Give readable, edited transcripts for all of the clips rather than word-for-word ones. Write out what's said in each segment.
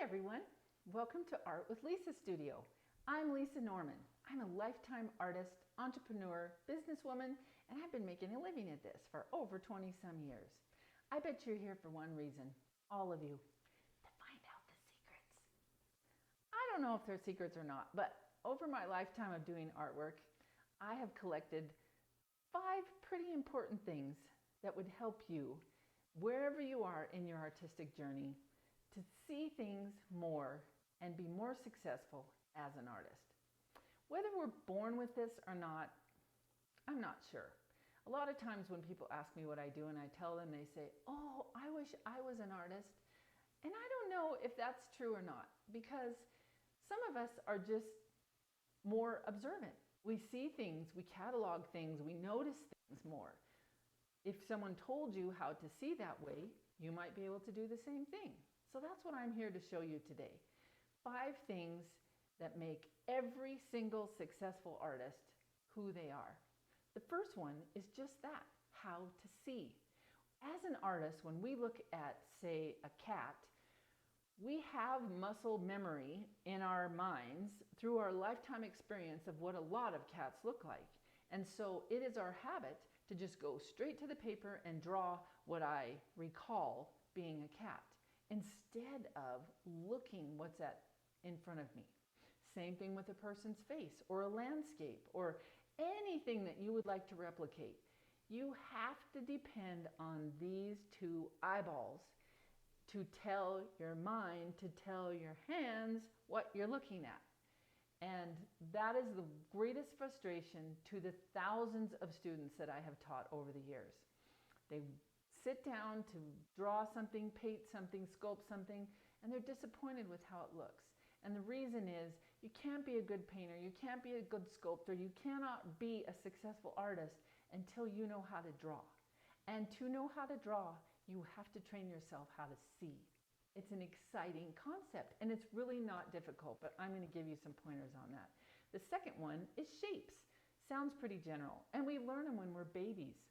everyone, welcome to Art with Lisa Studio. I'm Lisa Norman. I'm a lifetime artist, entrepreneur, businesswoman, and I've been making a living at this for over 20 some years. I bet you're here for one reason, all of you, to find out the secrets. I don't know if they're secrets or not, but over my lifetime of doing artwork, I have collected 5 pretty important things that would help you wherever you are in your artistic journey to see things more and be more successful as an artist. Whether we're born with this or not, I'm not sure. A lot of times when people ask me what I do and I tell them, they say, "Oh, I wish I was an artist." And I don't know if that's true or not, because some of us are just more observant. We see things, we catalog things, we notice things more. If someone told you how to see that way, you might be able to do the same thing. So that's what I'm here to show you today. 5 things that make every single successful artist who they are. The first one is just that, how to see. As an artist, when we look at, say, a cat, we have muscle memory in our minds through our lifetime experience of what a lot of cats look like. And so it is our habit to just go straight to the paper and draw what I recall being a cat, instead of looking what's in front of me. Same thing with a person's face or a landscape or anything that you would like to replicate. You have to depend on these 2 eyeballs to tell your mind, to tell your hands what you're looking at. And that is the greatest frustration to the thousands of students that I have taught over the years. They sit down to draw something, paint something, sculpt something, and they're disappointed with how it looks. And the reason is you can't be a good painter, you can't be a good sculptor, you cannot be a successful artist until you know how to draw. And to know how to draw, you have to train yourself how to see. It's an exciting concept and it's really not difficult, but I'm going to give you some pointers on that. The second one is shapes. Sounds pretty general, and we learn them when we're babies.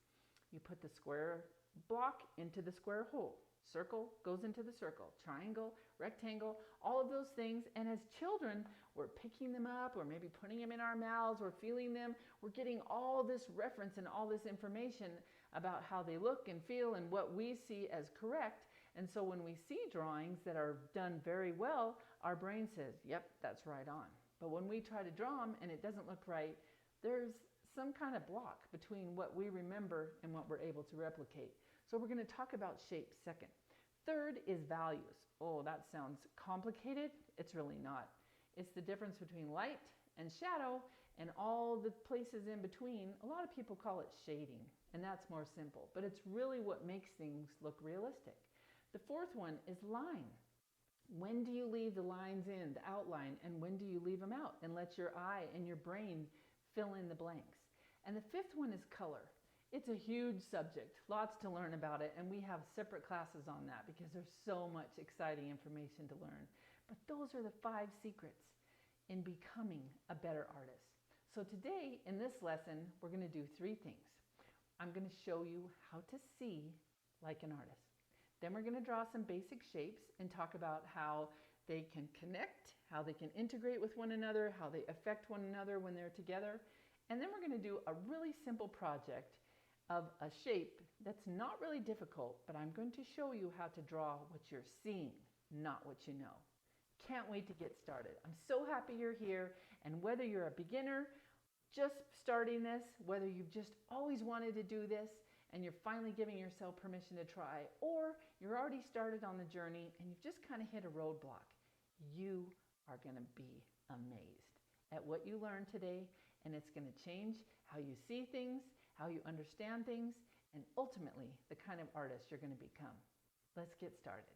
You put the square block into the square hole. Circle goes into the circle. Triangle, rectangle, all of those things. And as children, we're picking them up or maybe putting them in our mouths or feeling them. We're getting all this reference and all this information about how they look and feel and what we see as correct. And so when we see drawings that are done very well, our brain says, yep, that's right on. But when we try to draw them and it doesn't look right, there's some kind of block between what we remember and what we're able to replicate. So we're going to talk about shapes second. Third is values. Oh, that sounds complicated. It's really not. It's the difference between light and shadow and all the places in between. A lot of people call it shading, and that's more simple, but it's really what makes things look realistic. The fourth one is line. When do you leave the lines in, the outline, and when do you leave them out and let your eye and your brain fill in the blanks? And the fifth one is color. It's a huge subject, lots to learn about it, and we have separate classes on that because there's so much exciting information to learn. But those are the 5 secrets in becoming a better artist. So today in this lesson, we're going to do 3 things. I'm going to show you how to see like an artist. Then we're going to draw some basic shapes and talk about how they can connect, how they can integrate with one another, how they affect one another when they're together. And then we're going to do a really simple project of a shape that's not really difficult, but I'm going to show you how to draw what you're seeing, not what you know. Can't wait to get started. I'm so happy you're here, and whether you're a beginner, just starting this, whether you've just always wanted to do this and you're finally giving yourself permission to try, or you're already started on the journey and you've just kind of hit a roadblock, you are going to be amazed at what you learned today, and it's going to change how you see things, how you understand things, and ultimately the kind of artist you're going to become. Let's get started.